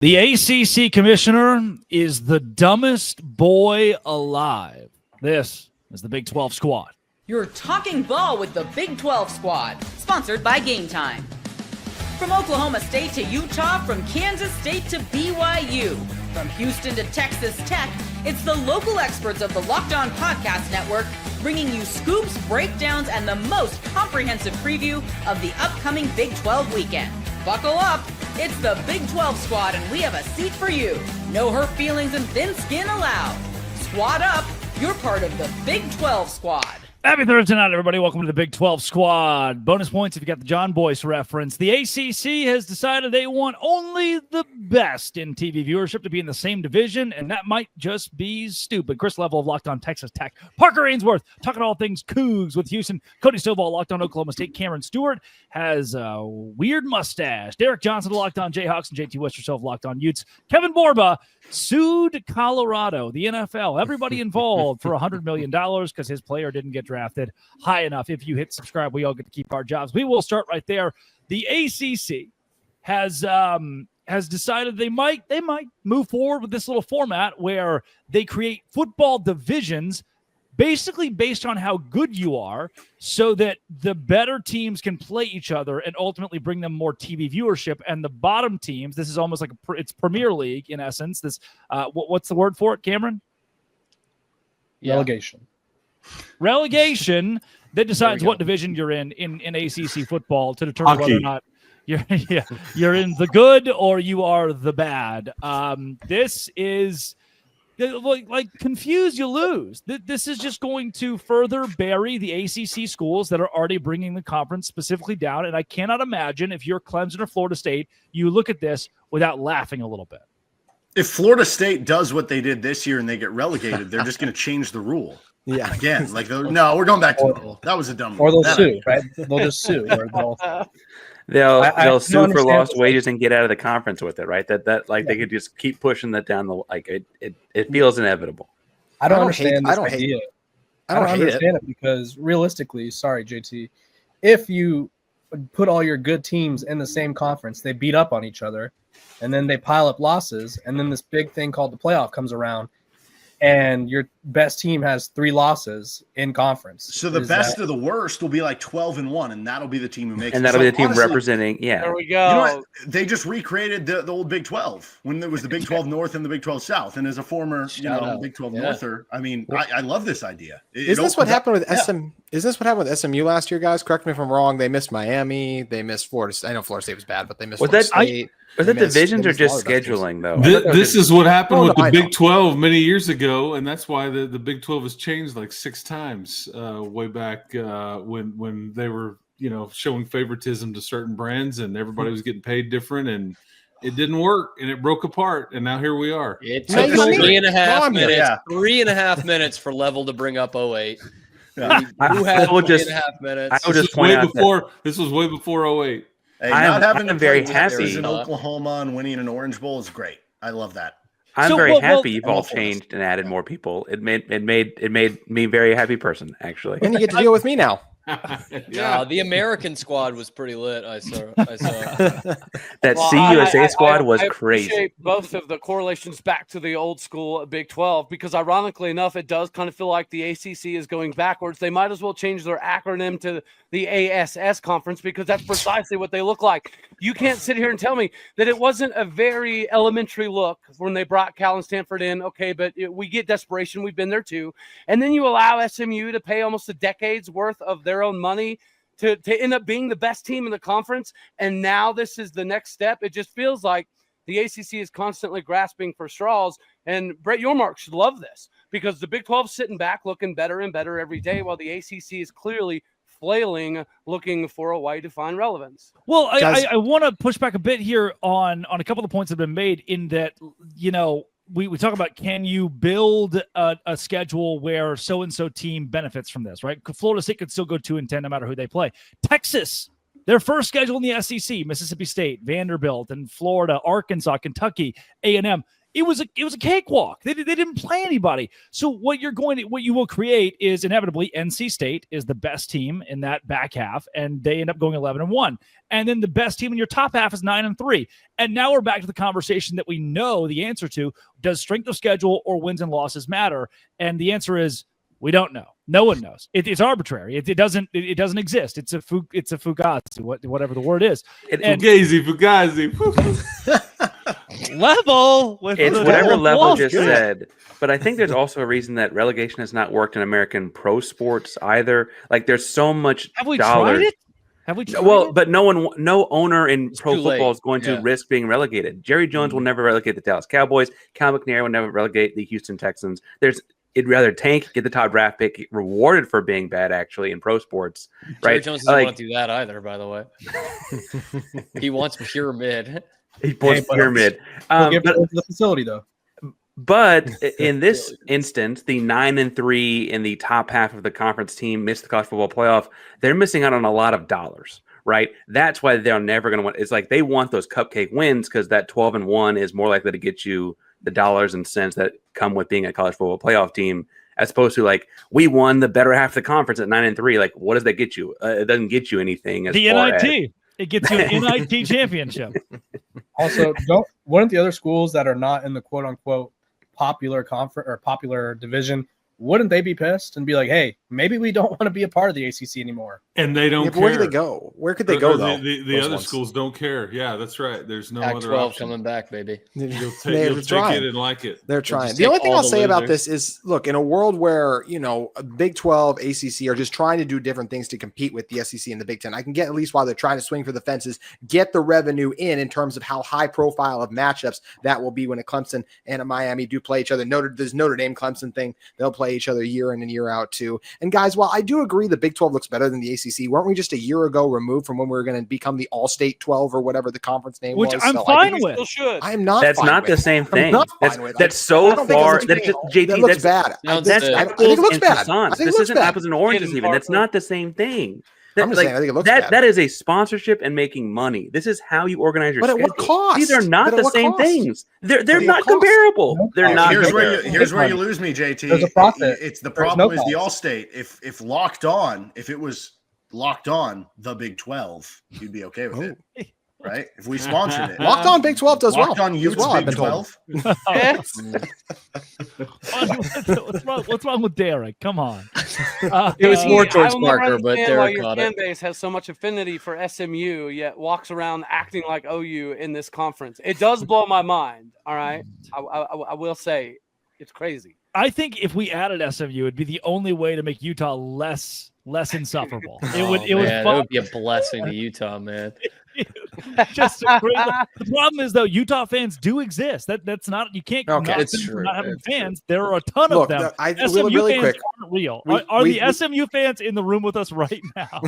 The ACC commissioner is the dumbest boy alive. This is the Big 12 squad. You're talking ball with the Big 12 squad, sponsored by Game Time. From Oklahoma State to Utah, from Kansas State to BYU, from Houston to Texas Tech, it's the local experts of the Locked On Podcast Network bringing you scoops, breakdowns, and the most comprehensive preview of the upcoming Big 12 weekend. Buckle up, it's the Big 12 squad and we have a seat for you. No hurt feelings and thin skin allowed. Squad up, you're part of the Big 12 squad. Happy Thursday night, everybody. Welcome to the Big 12 squad. Bonus points if you got the John Boyce reference. The ACC has decided they want only the best in TV viewership to be in the same division, and that might just be stupid. Chris Level of Locked On Texas Tech. Parker Ainsworth talking all things Cougs with Houston. Cody Stovall, Locked On Oklahoma State. Cameron Stewart has a weird mustache. Derek Johnson, Locked On Jayhawks, and JT Westerself, Locked On Utes. Kevin Borba sued Colorado, the NFL, everybody involved for $100 million because his player didn't get drafted high enough. If you hit subscribe, we all get to keep our jobs. We will start right there. The ACC has decided they might move forward with this little format where they create football divisions basically based on how good you are, so that the better teams can play each other and ultimately bring them more TV viewership. And the bottom teams, this is almost like it's Premier League in essence. This what's the word for it, Cameron? Relegation that decides what division you're in ACC football to determine whether or not you're in the good or you are the bad. This is like confuse, you lose. This is just going to further bury the ACC schools that are already bringing the conference specifically down. And I cannot imagine if you're Clemson or Florida State, you look at this without laughing a little bit. If Florida State does what they did this year and they get relegated, they're just going to change the rule. Yeah. Again, no, we're going back to the rule. That was a dumb rule. Or they'll sue, right? They'll just sue. Or They'll sue for lost wages and get out of the conference with it, right? That they could just keep pushing that down the it feels inevitable. I don't understand this hate idea. it. I don't understand it because realistically, sorry, JT, if you put all your good teams in the same conference, they beat up on each other, and then they pile up losses, and then this big thing called the playoff comes around, and your best team has 3 losses in conference. So the best of the worst will be like 12-1, and that'll be the team who makes it. And that'll be the team representing, yeah. There we go. You know what? They just recreated the old Big 12 when there was the Big 12 North and the Big 12 South. And as a former, Big 12 Norther, I mean, I love this idea. Isn't this what happened with Is this what happened with SMU last year, guys? Correct me if I'm wrong. They missed Miami. They missed Florida. I know Florida State was bad, but they missed Florida State. Was it divisions or just scheduling, though? This is what happened with the Big 12 many years ago, and that's why the Big 12 has changed like 6 times way back when they were, showing favoritism to certain brands, and everybody was getting paid different, and it didn't work, and it broke apart, and now here we are. It took 3.5 minutes. Yeah. 3.5 minutes for Level to bring up 08. I will just point out this was way before 08. Hey, not having I'm very happy in Oklahoma and winning an Orange Bowl is great. I love that. I'm very happy you've all changed and added more people. It made me a very happy person, actually. And you get to deal with me now. Yeah, the American squad was pretty lit. I saw. That CUSA squad was crazy. I appreciate both of the correlations back to the old school Big 12 because, ironically enough, it does kind of feel like the ACC is going backwards. They might as well change their acronym to the ASS conference because that's precisely what they look like. You can't sit here and tell me that it wasn't a very elementary look when they brought Cal and Stanford in. Okay, but we get desperation. We've been there too. And then you allow SMU to pay almost a decade's worth of their own money to end up being the best team in the conference. And now this is the next step. It just feels like the ACC is constantly grasping for straws. And Brett Yormark should love this because the Big 12 is sitting back looking better and better every day while the ACC is clearly flailing, looking for a way to find relevance. Well, I want to push back a bit here on a couple of points that have been made in that, we talk about, can you build a schedule where so-and-so team benefits from this, right? Florida State could still go 2-10 no matter who they play. Texas, their first schedule in the SEC, Mississippi State, Vanderbilt, and Florida, Arkansas, Kentucky, A&M. it was a cakewalk. They didn't play anybody. So what you will create is inevitably NC State is the best team in that back half, and they end up going 11-1. And then the best team in your top half is 9-3. And now we're back to the conversation that we know the answer to: does strength of schedule or wins and losses matter? And the answer is we don't know. No one knows. It's arbitrary. It doesn't exist. It's a fugazi, whatever the word is. Fugazi. Level with it's whatever level just said. But I think there's also a reason that relegation has not worked in American pro sports either. Like there's so much Have we dollars. tried it? Have we tried Well, it? but no owner in pro too football late. is going to risk being relegated. Jerry Jones will never relegate the Dallas Cowboys. Cal McNair will never relegate the Houston Texans. It'd rather tank, get the top draft pick, get rewarded for being bad, actually, in pro sports. Right? Jerry Jones doesn't want to do that either, by the way. He wants pure mid. He wants pure mid. We'll get to the facility, though. But in this instance, the 9-3 in the top half of the conference team missed the college football playoff. They're missing out on a lot of dollars, right? That's why they're never going to win. It's like they want those cupcake wins because that 12-1 is more likely to get you the dollars and cents that come with being a college football playoff team, as opposed to like, we won the better half of the conference at 9-3. Like, what does that get you? It doesn't get you anything. As the far NIT. It gets you an NIT championship. Also, wouldn't the other schools that are not in the quote unquote popular conference or popular division, wouldn't they be pissed and be like, hey, maybe we don't want to be a part of the ACC anymore? And they don't care. Where do they go? Where could they go, though? The other schools don't care. Yeah, that's right. There's no other Pac-12 option. coming back, baby. You'll take it and like it. They're trying. The only thing I'll say about this is, look, in a world where, Big 12, ACC are just trying to do different things to compete with the SEC and the Big 10, I can get at least while they're trying to swing for the fences, get the revenue in terms of how high profile of matchups that will be when a Clemson and a Miami do play each other. This Notre Dame Clemson thing, they'll play each other year in and year out too. And guys, while I do agree the Big 12 looks better than the ACC, weren't we just a year ago removed from when we were going to become the All-State 12 or whatever the conference name was? Which I'm fine with. I am not. That's not the same thing. That's so far. That's just JT. That looks bad. I think it looks bad. This isn't apples and oranges even. That's not the same thing. I'm just saying, I think it looks bad. That is a sponsorship and making money. This is how you organize your schedule. But at what cost? These are not the same things. They're not comparable. They're not. Here's where you lose me, JT. There's a profit. It's the problem is the All-State. If Locked On, if it was Locked On the Big 12, you'd be okay with it. Right? If we sponsored it. Locked On Big 12 does well. Locked On Utes Big 12. What's wrong with Derek? Come on. It was more towards I will never Parker, but understand Derek why your caught fan it. base has so much affinity for SMU, yet walks around acting like OU in this conference. It does blow my mind. All right, I will say it's crazy. I think if we added SMU, it'd be the only way to make Utah less insufferable. It would be a blessing to Utah, man. Just the problem is though, Utah fans do exist. That's not, you can't not having fans. There are a ton of them. SMU really fans quick aren't real. Are the SMU fans in the room with us right now?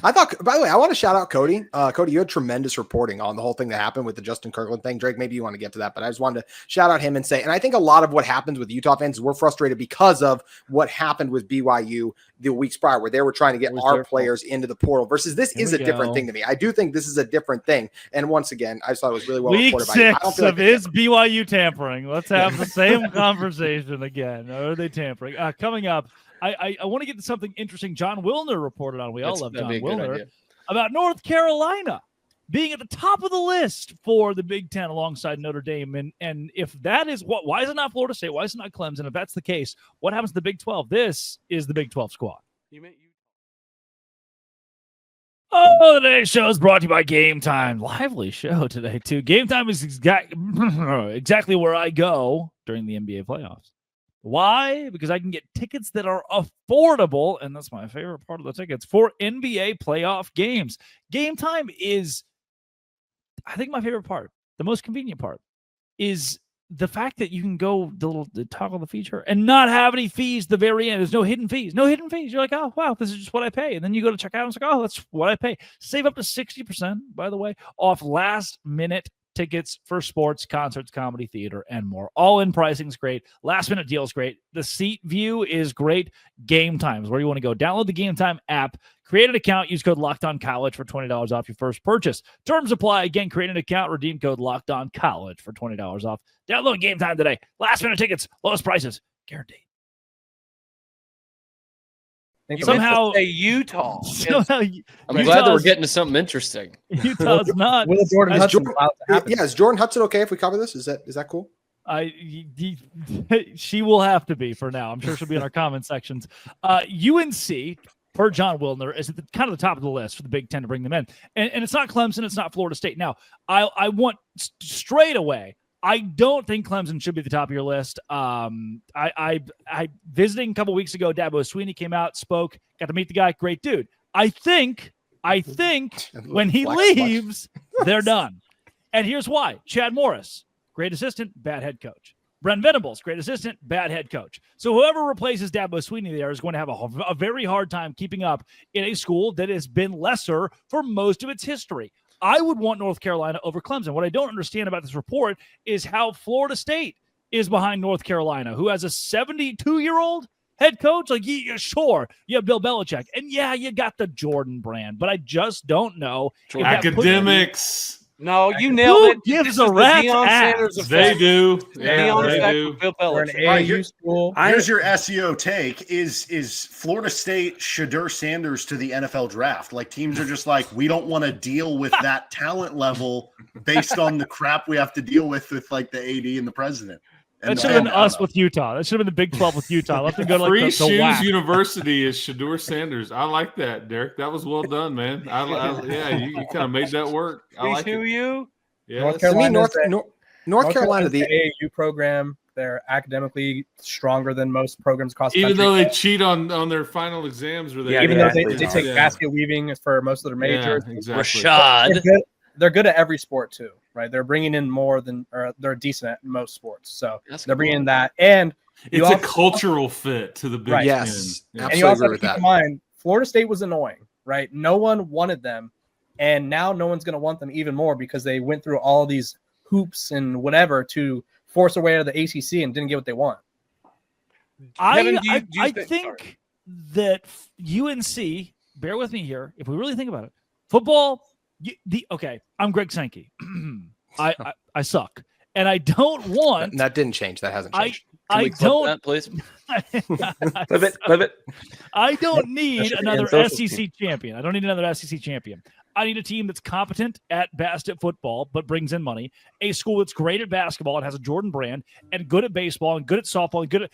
I thought, by the way, I want to shout out Cody. Cody, you had tremendous reporting on the whole thing that happened with the Justin Kirkland thing. Drake, maybe you want to get to that, but I just wanted to shout out him and say, and I think a lot of what happens with Utah fans is we're frustrated because of what happened with BYU the weeks prior, where they were trying to get our players into the portal versus this is a different thing to me. I do think this is a different thing. And once again, I just thought it was really well Week reported by 6 you. I don't feel like is BYU tampering. Let's have the same conversation again. Are they tampering? Coming up, I want to get to something interesting John Wilner reported on. We all love John Wilner about North Carolina being at the top of the list for the Big Ten alongside Notre Dame. And if that is why is it not Florida State? Why is it not Clemson? If that's the case, what happens to the Big 12? This is the Big 12 squad. Today's show is brought to you by Game Time. Lively show today, too. Game Time is exactly where I go during the NBA playoffs. Why? Because I can get tickets that are affordable, and that's my favorite part of the tickets, for NBA playoff games. Game Time is, I think, my favorite part. The most convenient part is the fact that you can go toggle the feature and not have any fees at the very end. There's no hidden fees. No hidden fees. You're like, oh, wow, this is just what I pay. And then you go to check out and it's like, oh, that's what I pay. Save up to 60%, by the way, off last-minute tickets for sports, concerts, comedy, theater, and more. All-in pricing is great. Last-minute deal is great. The seat view is great. Game Time is where you want to go. Download the Game Time app. Create an account. Use code LOCKEDONCollege for $20 off your first purchase. Terms apply. Again, create an account. Redeem code LOCKEDONCollege for $20 off. Download Game Time today. Last-minute tickets. Lowest prices. Guaranteed. Somehow Utah. I'm glad that we're getting to something interesting. Utah's not. Will Jordan Hudson about to happen? Yeah, is Jordan Hudson okay if we cover this? Is that cool? She will have to be for now. I'm sure she'll be in our comment sections. UNC, per John Wilner, is at the kind of the top of the list for the Big Ten to bring them in, and it's not Clemson, it's not Florida State. Now, I want straight away. I don't think Clemson should be at the top of your list. I visiting a couple weeks ago, Dabo Swinney came out, spoke, got to meet the guy. Great dude. I think when he leaves, they're done. And here's why. Chad Morris, great assistant, bad head coach. Brent Venables, great assistant, bad head coach. So whoever replaces Dabo Swinney there is going to have a very hard time keeping up in a school that has been lesser for most of its history. I would want North Carolina over Clemson. What I don't understand about this report is how Florida State is behind North Carolina, who has a 72-year-old head coach. Like, sure, you have Bill Belichick. And, yeah, you got the Jordan brand. But I just don't know. Academics. No, you nailed it. Gives this a is the rat's Deion ass. Sanders effect. They do. Deion They effect do. with Bill We're an Belichick. AAU school. Here's your SEO take: is Florida State Shadur Sanders to the NFL draft? Like, teams are just like, we don't want to deal with that talent level based on the crap we have to deal with like the AD and the president. That should have been us with Utah. That should have been the Big 12 with Utah. Let them go to Free the Shoes WAC. University is Shadur Sanders. I like that, Derek. That was well done, man. Yeah, you kind of made that work. I like it. you. Yeah, North Carolina, North Carolina, the AAU program, they're academically stronger than most programs across the even country. though they cheat on their final exams, or even though they take basket weaving for most of their majors. Yeah, exactly. Rashad. They're good at every sport too, right? They're bringing in more than, or they're decent at most sports. So they're bringing in that, and it's a cultural fit to the Big Ten. Yes, Yeah. And you also have to keep in mind, Florida State was annoying, right? No one wanted them, and now no one's going to want them even more because they went through all these hoops and whatever to force their way out of the ACC and didn't get what they want. I think that UNC, bear with me here, if we really think about it, football, I'm Greg Sankey. I suck. And I don't want... That didn't change. That hasn't changed. Can we clip that, please? Clip it. I don't need another SEC champion. I don't need another SEC champion. I need a team that's competent at football, but brings in money. A school that's great at basketball and has a Jordan brand, and good at baseball, and good at softball, and good at.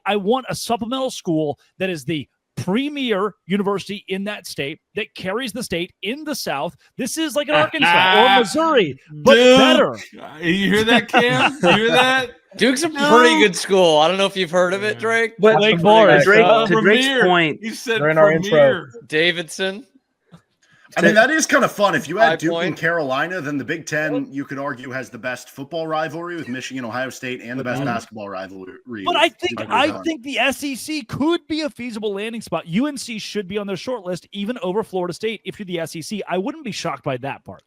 I want a supplemental school that is the premier university in that state that carries the state in the South. This is like an Arkansas or Missouri, but better. You hear that, Cam? You hear that? Duke's a pretty good school. I don't know if you've heard of it, Drake. But Wake Forest. to Drake's point, he said They're in our premier. Davidson. I mean, that is kind of fun. If you High had Duke Point. and Carolina, then the Big Ten, you could argue, has the best football rivalry with Michigan, Ohio State, and the best basketball rivalry. But I think the SEC could be a feasible landing spot. UNC should be on their short list, even over Florida State. If you're the SEC, I wouldn't be shocked by that part.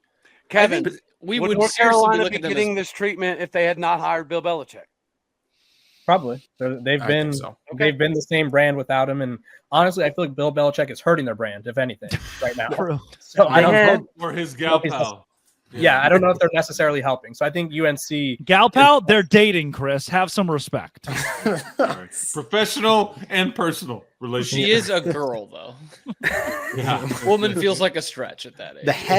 Kevin, We would would North seriously Carolina look be at them getting as- this treatment if they had not hired Bill Belichick? Probably. They've I been think so. they've been the same brand without him, and honestly, I feel like Bill Belichick is hurting their brand, if anything, right now. So I don't know. Or his gal pal. Yeah, I don't know if they're necessarily helping. So I think UNC. Gal pal, they're dating, Chris. Have some respect. Sorry. Professional and personal relationship. She is a girl, though. Yeah. Woman feels like a stretch at that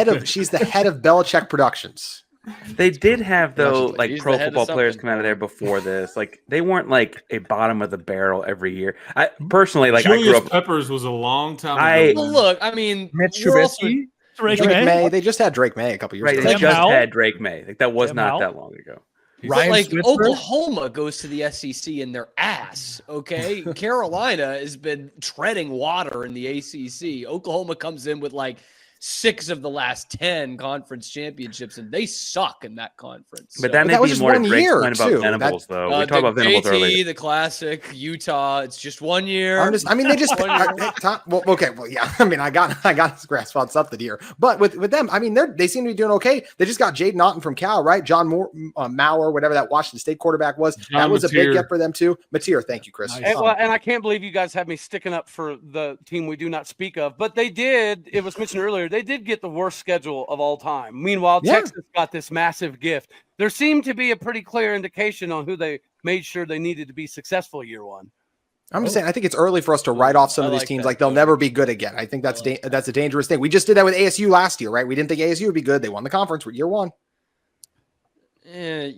age. She's the head of Belichick Productions. They did have though, Allegedly. like He's pro the head of football players something. come out of there before this. Like they weren't like a bottom of the barrel every year. I personally I Julius grew up. Peppers was a long time ago. Well, look, I mean, Mitch we're also- Trubisky. Drake Drake May? May. They just had Drake May a couple years Right, ago. they Sam just Howell? had Drake May. Like that was Sam not Howell? that long ago. But Ryan like Switzer? Oklahoma goes to the SEC in their ass, okay? Carolina has been treading water in the ACC. Oklahoma comes in with like 6 of the last 10 conference championships, and they suck in that conference. But that may was be just more one to Drake's year, point about too. Venables, though. We talked about Venables JT, earlier. the Classic, Utah. It's just 1 year. They just yeah. I mean, I got his grasp on something here, but with them, I mean, they seem to be doing okay. They just got Jaden Naughton from Cal, right? John Maurer, whatever that Washington State quarterback was. That was a big get for them too. Mateer, thank you, Chris. And I can't believe you guys have me sticking up for the team we do not speak of, but they did. It was mentioned earlier. They did get the worst schedule of all time. Meanwhile, Texas got this massive gift. There seemed to be a pretty clear indication on who they made sure they needed to be successful year one. I'm just saying, I think it's early for us to write off some of these teams like they'll never be good again. I think that's a dangerous thing. We just did that with ASU last year, right? We didn't think ASU would be good. They won the conference year one. Yeah.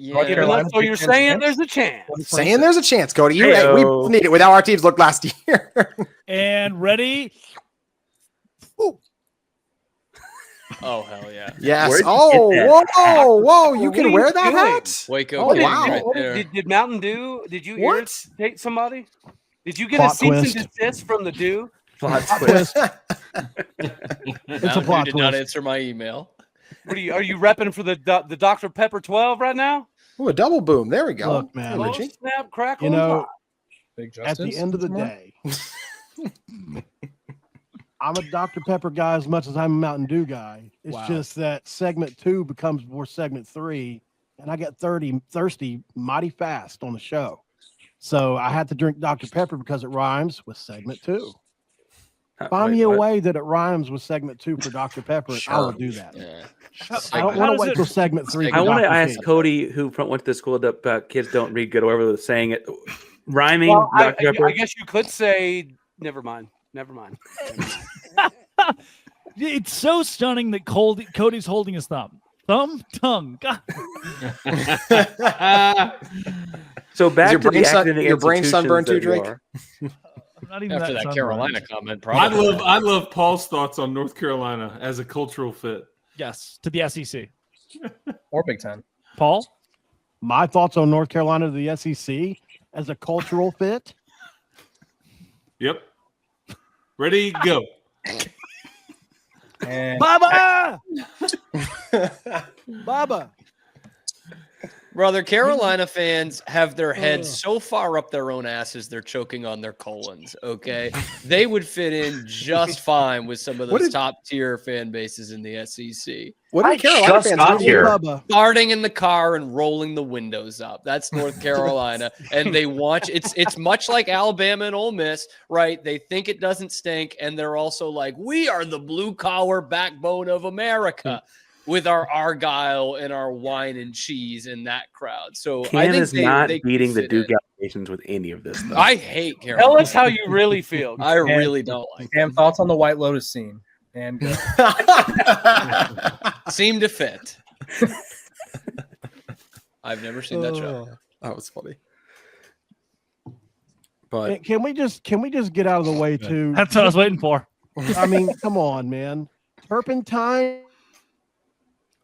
So you're saying there's a chance. Saying there's a chance, Cody. We need it with how our teams looked last year. And ready? Oh, hell yeah. Yes. Whoa. You can wear that hat? Waco. Oh, wow. Right there. Did Mountain Dew, did you irritate somebody? Did you get Plot a cease twist. and desist from the Dew? Plot twist. It's a plot did not twist. answer my email. What are you repping for the Dr. Pepper 12 right now? Ooh, a double boom. There we go. Look, man, Hey, Oh, Richie. snap, crackle, You know, Big at the Justice end of the tomorrow? day, I'm a Dr. Pepper guy as much as I'm a Mountain Dew guy. It's just that segment 2 becomes more segment 3, and I get thirsty mighty fast on the show. So I had to drink Dr. Pepper because it rhymes with segment 2. Find me a way that it rhymes with segment 2 for Dr. Pepper, and I will do that. Yeah. I don't want to wait till segment 3. I want to Dr. ask P. Cody, who went to the school that kids don't read good, or whoever was saying it, rhyming. Well, I Dr. Pepper. guess you could say, never mind. It's so stunning that Cody's holding his thumb. Tongue. God. So back to the academic your brain sunburned too, institutions Drake? that you are. Not even After that sunburned. Carolina comment, probably. I love Paul's thoughts on North Carolina as a cultural fit. Yes, to the SEC. Or Big Ten. Paul? My thoughts on North Carolina to the SEC as a cultural fit. Yep. Ready, go. And Baba! Baba. Brother, Carolina fans have their heads so far up their own asses they're choking on their colons, okay? They would fit in just fine with some of those top-tier fan bases in the SEC. What did Carolina fans do here? Bubba. Starting in the car and rolling the windows up. That's North Carolina. And they watch it's much like Alabama and Ole Miss, right? They think it doesn't stink, and they're also like, we are the blue-collar backbone of America. With our Argyle and our wine and cheese and that crowd. So I think is not they beating the fit Duke in. allegations with any of this stuff. I hate Carolina. Tell us how you really feel. I really don't like Sam, thoughts on the White Lotus scene? And seem to fit. I've never seen that show. That was funny. But Can we just get out of the way too? That's what I was waiting for. I mean, come on, man. Turpentine.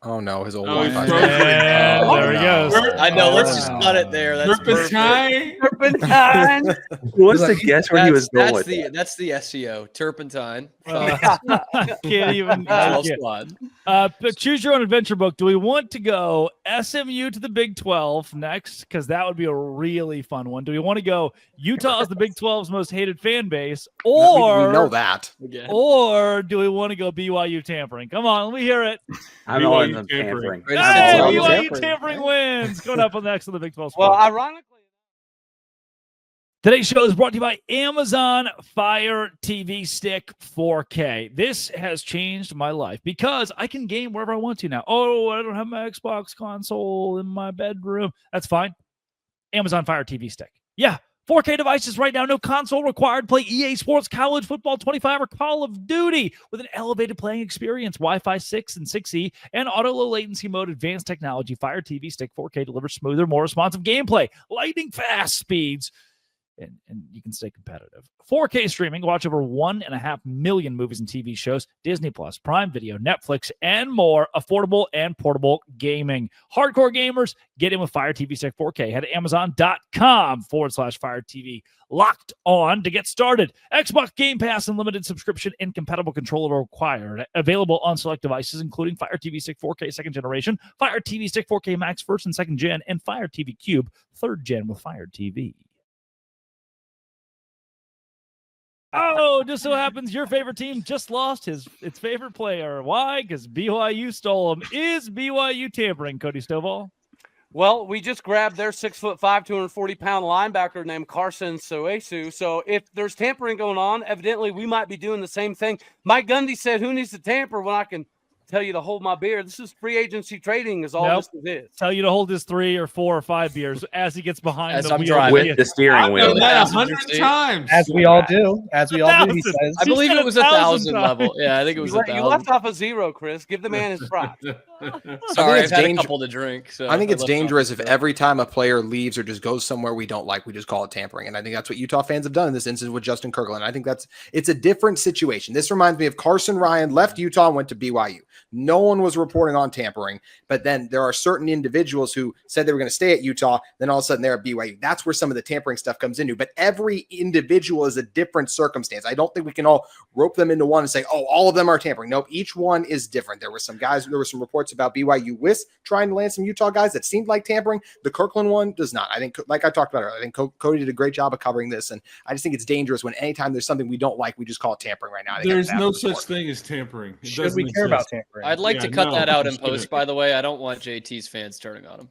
oh no, his old Oh, Wi-Fi. he's broken. And there he goes. I know. Let's just cut it there. That's Turpentine. Turpentine. Who wants to guess where he was going with that? That's the SEO. Turpentine. Can't even. Twelve squad. But choose your own adventure book. Do we want to go SMU to the Big 12 next? Because that would be a really fun one. Do we want to go Utah as the Big 12's most hated fan base? Or we know that. Or do we want to go BYU tampering? Come on, let me hear it. I'm BYU all in on tampering. tampering. Hey, on BYU tampering wins. Going up on the next on the Big 12 Well, squad. ironically, Today's show is brought to you by Amazon Fire TV Stick 4K. This has changed my life because I can game wherever I want to now. Oh, I don't have my Xbox console in my bedroom. That's fine. Amazon Fire TV Stick. Yeah, 4K devices right now. No console required. Play EA Sports, College Football 25, or Call of Duty with an elevated playing experience. Wi-Fi 6 and 6E and auto low latency mode. Advanced technology. Fire TV Stick 4K delivers smoother, more responsive gameplay. Lightning fast speeds. and you can stay competitive. 4K streaming, watch over 1.5 million movies and TV shows, Disney Plus, Prime Video, Netflix, and more. Affordable and portable gaming. Hardcore gamers, get in with Fire TV Stick 4K. Head to Amazon.com/Fire TV. Locked on to get started. Xbox Game Pass Unlimited subscription and compatible controller required. Available on select devices, including Fire TV Stick 4K 2nd generation, Fire TV Stick 4K Max 1st and 2nd gen, and Fire TV Cube 3rd gen with Fire TV. Oh, just so happens your favorite team just lost its favorite player. Why? Because BYU stole him. Is BYU tampering, Cody Stovall? Well, we just grabbed their 6'5", 240-pound linebacker named Carson Soesu. So if there's tampering going on, evidently we might be doing the same thing. Mike Gundy said, "Who needs to tamper when I can tell you to hold my beer?" This is free agency trading is all this is. Tell you to hold his 3 or 4 or 5 beers as he gets behind As the I'm wheel. driving. With the steering wheel. 100 times. As we all do. As we all do, he says. I believe it was 1,000 times. level. Yeah, I think it was You 1,000. left off a 0, Chris. Give the man his props. Sorry, I've it's had a danger- couple to drink. So I think it's left off dangerous a if 0. every time a player leaves or just goes somewhere we don't like, we just call it tampering. And I think that's what Utah fans have done in this instance with Justin Kirkland. I think it's a different situation. This reminds me of Carson Ryan left Utah and went to BYU. No one was reporting on tampering, but then there are certain individuals who said they were going to stay at Utah. Then all of a sudden they're at BYU. That's where some of the tampering stuff comes into. But every individual is a different circumstance. I don't think we can all rope them into one and say, "Oh, all of them are tampering." Nope, each one is different. There were some reports about BYU trying to land some Utah guys that seemed like tampering. The Kirkland one does not. I think, like I talked about earlier, I think Cody did a great job of covering this, and I just think it's dangerous when anytime there's something we don't like, we just call it tampering right now. I think There's that's no absolutely such thing as tampering. It Should doesn't we care about exist. tampering? I'd like to cut no, that out in you post, shouldn't. by the way. I don't want JT's fans turning on him.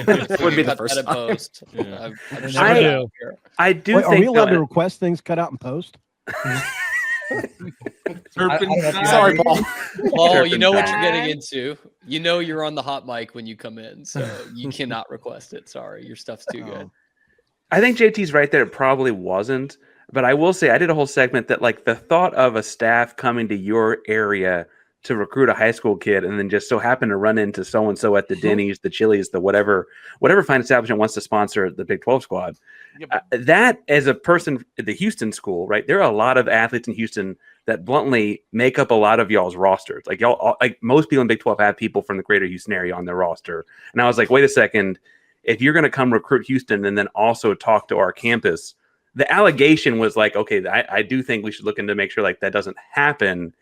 That would be the Cut first that in time. post. Yeah. I do Wait, are think we allowed though- to request things cut out in post? Turpentine. Sorry, Paul. Oh, you know what you're Turpentine. getting into. You know you're on the hot mic when you come in, so you cannot request it. Sorry, your stuff's too good. I think JT's right there. It probably wasn't. But I will say I did a whole segment that like the thought of a staff coming to your area to recruit a high school kid and then just so happen to run into so-and-so at the Denny's, the Chili's, the whatever fine establishment wants to sponsor the Big 12 squad. Yep. That as a person at the Houston school, right? There are a lot of athletes in Houston that bluntly make up a lot of y'all's rosters. Like y'all, like most people in Big 12 have people from the greater Houston area on their roster. And I was like, wait a second, if you're going to come recruit Houston and then also talk to our campus, the allegation was like, okay, I do think we should look into make sure like that doesn't happen,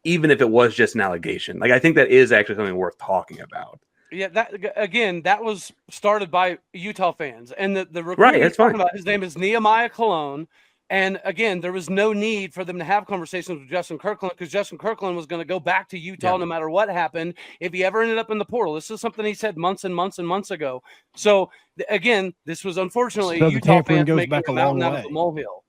even if it was just an allegation. Like, I think that is actually something worth talking about. Yeah, that was started by Utah fans, and the recruiter Right, you're that's talking fine. about, his name is Nehemiah Cologne. And again, there was no need for them to have conversations with Justin Kirkland because Justin Kirkland was going to go back to Utah no matter what happened if he ever ended up in the portal. This is something he said months and months and months ago. So again, this was unfortunately So the Utah tampering fans goes making back a a mountain long out of a way. molehill.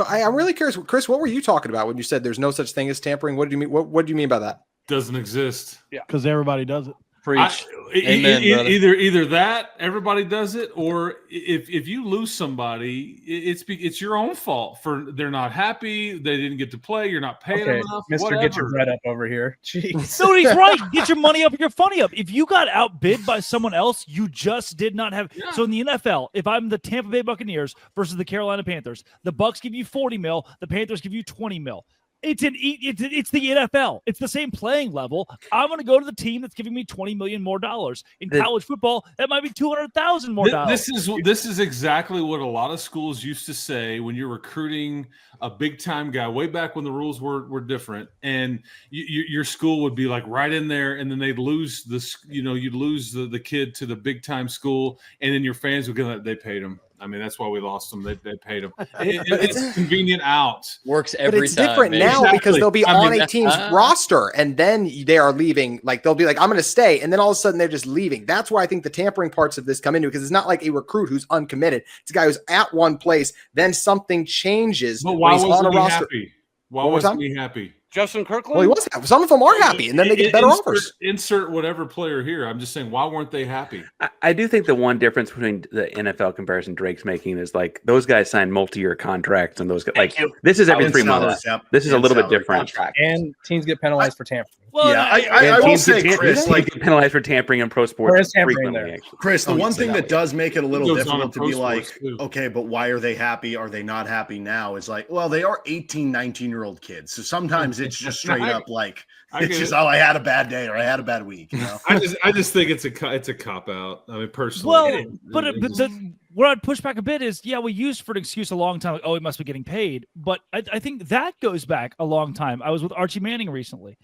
I'm really curious, Chris. What were you talking about when you said there's no such thing as tampering? What do you mean? What do you mean by that? Doesn't exist. Because everybody does it. Preach. Amen, brother. Either that everybody does it, or if you lose somebody, it's your own fault for they're not happy, they didn't get to play, you're not paying Okay, enough. Mr. Get Your whatever. bread up over here. Jeez. No, he's right. Get your money up and your funny up. If you got outbid by someone else, you just did not have. Yeah. So in the NFL, if I'm the Tampa Bay Buccaneers versus the Carolina Panthers, the Bucs give you 40 mil, the Panthers give you 20 mil. It's the NFL. It's the same playing level. I'm going to go to the team that's giving me $20 million more dollars. In college football, that might be $200,000 more dollars. This is exactly what a lot of schools used to say when you're recruiting a big time guy way back when the rules were different, and your school would be like right in there, and then they'd lose you'd lose the kid to the big time school, and then your fans would go, they paid him. I mean, that's why we lost them. They paid them. It's convenient out. Works every But it's time. different man. now Exactly. because they'll be I on mean, a team's roster and then they are leaving. Like they'll be like, I'm going to stay. And then all of a sudden they're just leaving. That's where I think the tampering parts of this come into, because it's not like a recruit who's uncommitted. It's a guy who's at one place. Then something changes. But when why he's on a wasn't he roster. happy? Why One more wasn't time? he happy? Justin Kirkland? Well, he was happy. Some of them are happy and then they get better offers. Insert whatever player here. I'm just saying, why weren't they happy? I do think the one difference between the NFL comparison Drake's making is like those guys sign multi-year contracts, and those guys like this is every 3 months. Yep. This is a little bit different. And teams get penalized for tampering. Well, yeah, I will say, Chris, like get penalized for tampering in pro sports frequently. Actually. Chris, the one thing that does make it a little goes on in difficult to pro be like, sports, too. okay, but why are they happy? Are they not happy now? Is like, well, they are 18, 19-year-old kids. So sometimes it's just straight up like, it's just, oh, I had a bad day or I had a bad week. You know? I just think it's a cop out. I mean, personally. Well, where I'd push back a bit is, yeah, we used for an excuse a long time, like, oh, he must be getting paid. But I think that goes back a long time. I was with Archie Manning recently.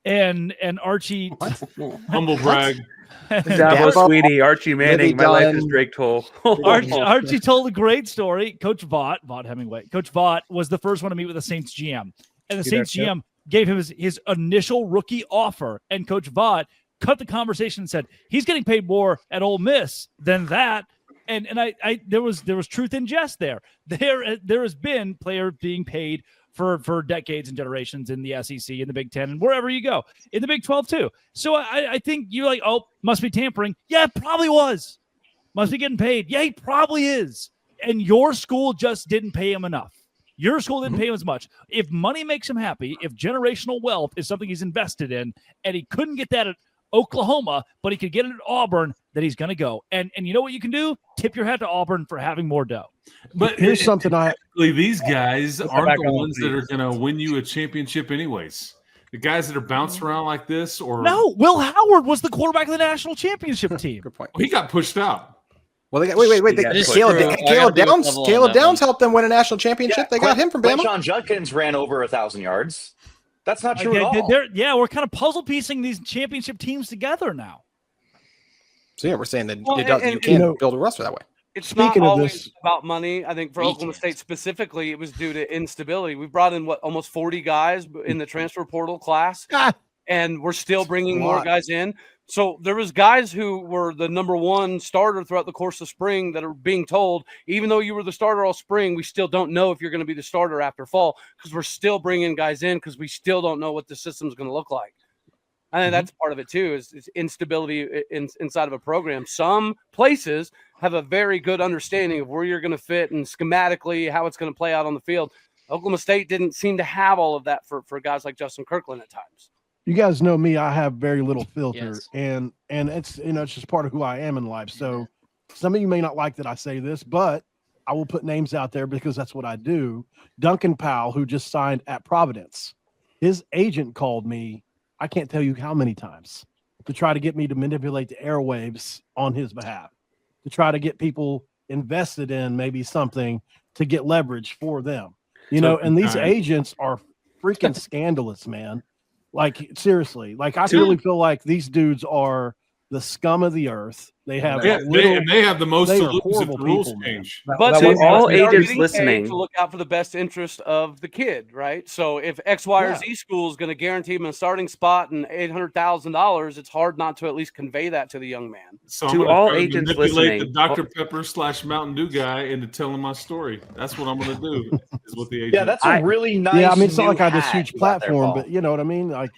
And Archie, humble brag. Bravo, sweetie, Archie Manning. My life is Drake Toll. Archie told a great story. Coach Vaught Hemingway. Coach Vaught was the first one to meet with the Saints GM, and the Saints GM gave him his initial rookie offer. And Coach Vaught cut the conversation and said he's getting paid more at Ole Miss than that. And I there was truth in jest there. There has been players being paid for decades and generations in the SEC, in the Big Ten, and wherever you go, in the Big 12 too. So I think you're like, oh, must be tampering. Yeah, it probably was. Must be getting paid. Yeah, he probably is. And your school just didn't pay him enough. Your school didn't pay him as much. If money makes him happy, if generational wealth is something he's invested in, and he couldn't get that at Oklahoma, but he could get it at Auburn, then he's going to go. And you know what you can do? Tip your hat to Auburn for having more dough. But here's something these guys aren't the ones that are going to win you a championship anyways. The guys that are bounced around like this, or no, Will Howard was the quarterback of the national championship team. Good point. He got pushed out. Well, they got Caleb Downs helped them win a national championship. They got him from Bama. Sean Judkins ran over 1,000 yards. That's not true at all. We're kind of puzzle piecing these championship teams together now. So yeah, we're saying that you can't build a roster that way. It's Speaking not of always about money. I think for Oklahoma State specifically, it was due to instability. We brought in almost 40 guys in the transfer portal class, and we're still bringing more guys in. So there was guys who were the number one starter throughout the course of spring that are being told, even though you were the starter all spring, we still don't know if you're going to be the starter after fall, because we're still bringing guys in because we still don't know what the system's going to look like. I think that's part of it too, is instability inside of a program. Some places have a very good understanding of where you're going to fit and schematically how it's going to play out on the field. Oklahoma State didn't seem to have all of that for guys like Justin Kirkland at times. You guys know me, I have very little filter, and it's it's just part of who I am in life. So some of you may not like that I say this, but I will put names out there because that's what I do. Duncan Powell, who just signed at Providence, his agent called me, I can't tell you how many times, to try to get me to manipulate the airwaves on his behalf, to try to get people invested in maybe something to get leverage for them. And these agents are freaking scandalous, man. Like, seriously, like I really feel like these dudes are the scum of the earth. They have they have the most to lose if the rules change. But to all agents listening, to look out for the best interest of the kid, right? So if X, Y, or Z school is going to guarantee him a starting spot and $800,000, it's hard not to at least convey that to the young man. So to all agents listening, the Dr. Pepper / Mountain Dew guy into telling my story. That's what I'm going to do. Is what the agent. Yeah, that's a really nice. Yeah, I mean, it's not like I have this huge platform, but you know what I mean. Like,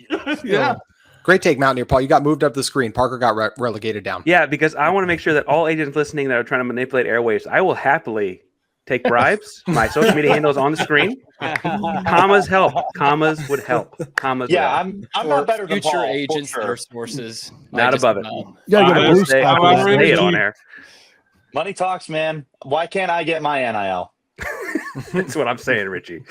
yeah. Great take, Mountaineer Paul. You got moved up the screen. Parker got relegated down. Yeah, because I want to make sure that all agents listening that are trying to manipulate airwaves, I will happily take bribes. My social media handle is on the screen. Commas help. Commas would help. Commas. Yeah, I'm not better than future Paul, agents sure. that are sources. Not above it. You gotta get a boost Say it on air. Money talks, man. Why can't I get my NIL? That's what I'm saying, Richie.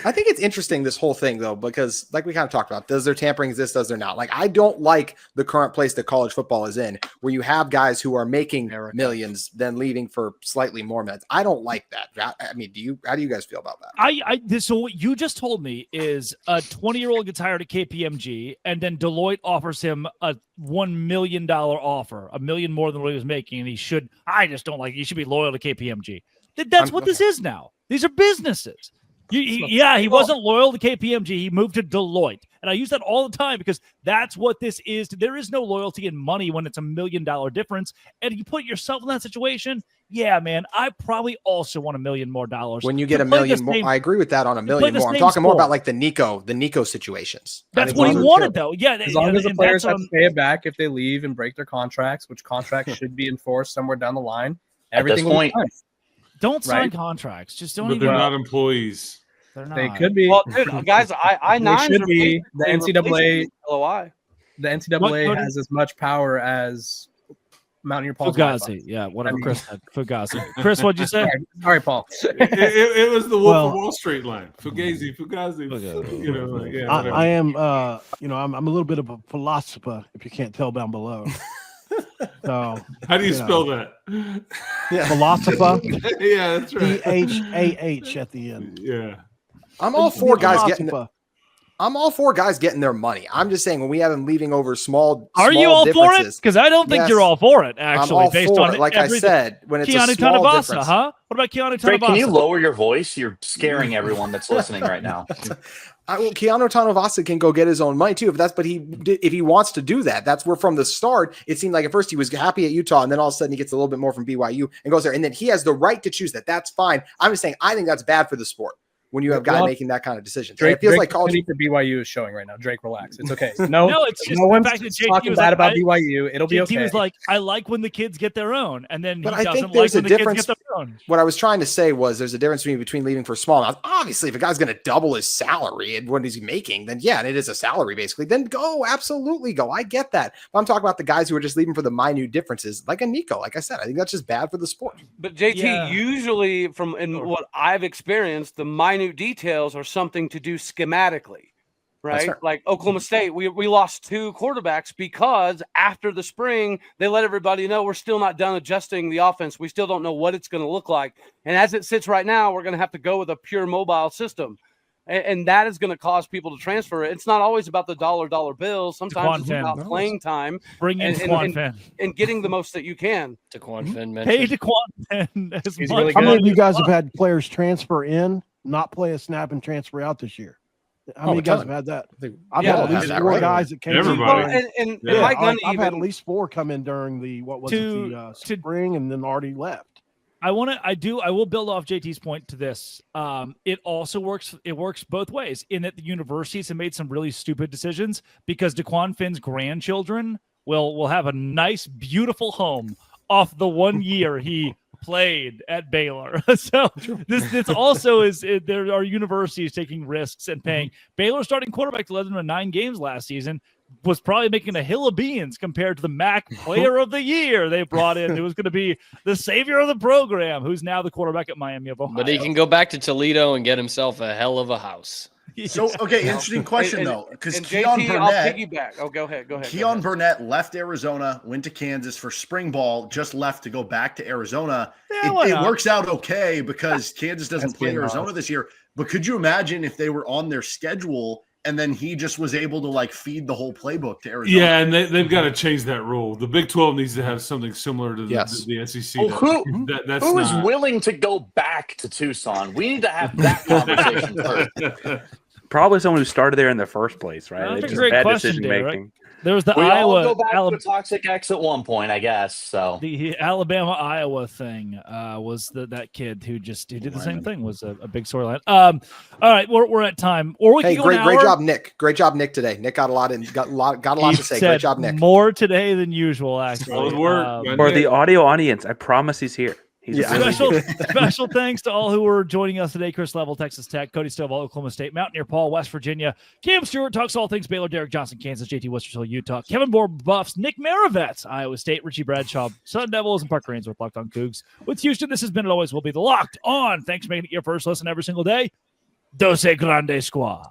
I think it's interesting, this whole thing, though, because like we kind of talked about, does there tampering exist? Does there not? Like, I don't like the current place that college football is in, where you have guys who are making millions, then leaving for slightly more minutes. I don't like that. I mean, how do you guys feel about that? So what you just told me is a 20-year-old gets hired at KPMG, and then Deloitte offers him a $1 million offer, $1 million more than what he was making, and I just don't like it. You should be loyal to KPMG. That's what this is now. These are businesses. He wasn't loyal to KPMG. He moved to Deloitte. And I use that all the time because that's what this is. There is no loyalty in money when it's $1 million difference. And you put yourself in that situation, yeah, man, I probably also want $1 million more. When you get $1 million more, I agree with that on $1 million more. I'm talking more about like the Nico situations. That's what he wanted, though. Yeah, as long as the players have to pay it back if they leave and break their contracts, which contracts should be enforced somewhere down the line. Everything will be fine. Don't sign contracts. Just don't. But they're not employees. They're not. They could be. Well, dude, guys, I They nine should be. The NCAA LOI. The NCAA has as much power as Mountaineer Paul's Fugazi. Yeah, whatever Chris said. Fugazi. Chris, what'd you say? Sorry, Paul. It was the Wolf of Wall Street line. Fugazi. You know, like, yeah, I am, I'm a little bit of a philosopher, if you can't tell down below. So, how do you spell that? Yeah. Philosopher. Yeah, that's right. PHAH at the end. Yeah. I'm all for guys getting their money. I'm just saying when we have them leaving over small. Are you all for it? Because I don't think you're all for it. Actually, based on like I said, when it's Keanu a small Tanavasa, difference. huh? What about Keanu Tanavasa? Drake, can you lower your voice? You're scaring everyone that's listening right now. Keanu Tanavasa can go get his own money too. If he wants to do that, that's where from the start it seemed like at first he was happy at Utah, and then all of a sudden he gets a little bit more from BYU and goes there, and then he has the right to choose that. That's fine. I'm just saying I think that's bad for the sport when you have guys making that kind of decision. Drake, it feels Drake like college for BYU is showing right now. Drake, relax. It's okay. No, it's just no one's the fact that JT talking was bad like, about BYU. It'll be JT okay. was like, I like when the kids get their own, and then But he I doesn't think there's like when a the difference. kids get their own. What I was trying to say was there's a difference between leaving for small amounts. Obviously, if a guy's going to double his salary and what he's making, then yeah, and it is a salary basically, then go, absolutely go. I get that. But I'm talking about the guys who are just leaving for the minute differences, like a Nico. Like I said, I think that's just bad for the sport. But JT, usually what I've experienced, the minute details are something to do schematically, right? Like Oklahoma State, we lost 2 quarterbacks because after the spring, they let everybody know we're still not done adjusting the offense. We still don't know what it's going to look like. And as it sits right now, we're going to have to go with a pure mobile system. And that is going to cause people to transfer. It's not always about the dollar bills. Sometimes it's about playing time. Bring in Daquan Finn. And getting the most that you can. Daquan Finn Pay Daquan Finn as much. Really, how many of you guys have had players transfer in, not play a snap, and transfer out this year? How many guys have had that? I've had at least 4 guys that came in. I've had at least 4 come in during the spring and then already left. I will build off JT's point to this. It also works. It works both ways in that the universities have made some really stupid decisions because Daquan Finn's grandchildren will have a nice, beautiful home off the 1 year he played at Baylor. So this also is there are universities taking risks and paying. Baylor starting quarterback led them to 9 games last season. Was probably making a hill of beans compared to the MAC player of the year they brought in. It was going to be the savior of the program, who's now the quarterback at Miami of Ohio. But he can go back to Toledo and get himself a hell of a house. So, okay, interesting question, though, because Keon JT, Burnett, I'll piggyback. Oh, go ahead. Keon Burnett left Arizona, went to Kansas for spring ball, just left to go back to Arizona. It works out okay because Kansas doesn't play Arizona this year. But could you imagine if they were on their schedule and then he just was able to like feed the whole playbook to Arizona? Yeah, and they've got to change that rule. The Big 12 needs to have something similar to the SEC. Who is willing to go back to Tucson? We need to have that conversation first. Probably someone who started there in the first place, right? That's a great question, Dave, right? There was the we Iowa all go back to a toxic ex at one point, I guess. So the Alabama-Iowa thing was that kid who did the same thing was a big storyline. All right, we're at time. Or we can go great job, Nick. Great job, Nick. Today, Nick got a lot to say. Great job, Nick. More today than usual, actually. For the audio audience, I promise he's here. Special thanks to all who were joining us today. Chris Level, Texas Tech, Cody Stovall, Oklahoma State, Mountaineer Paul, West Virginia, Cam Stewart talks all things Baylor, Derek Johnson, Kansas, JT Wisterhill, Utah, Kevin Moore Buffs, Nick Maravets, Iowa State, Richie Bradshaw, Sun Devils, and Parker Ainsworth, Locked On Cougs. With Houston, this has been and always will be the Locked On. Thanks for making it your first listen every single day. Dose Grande Squad.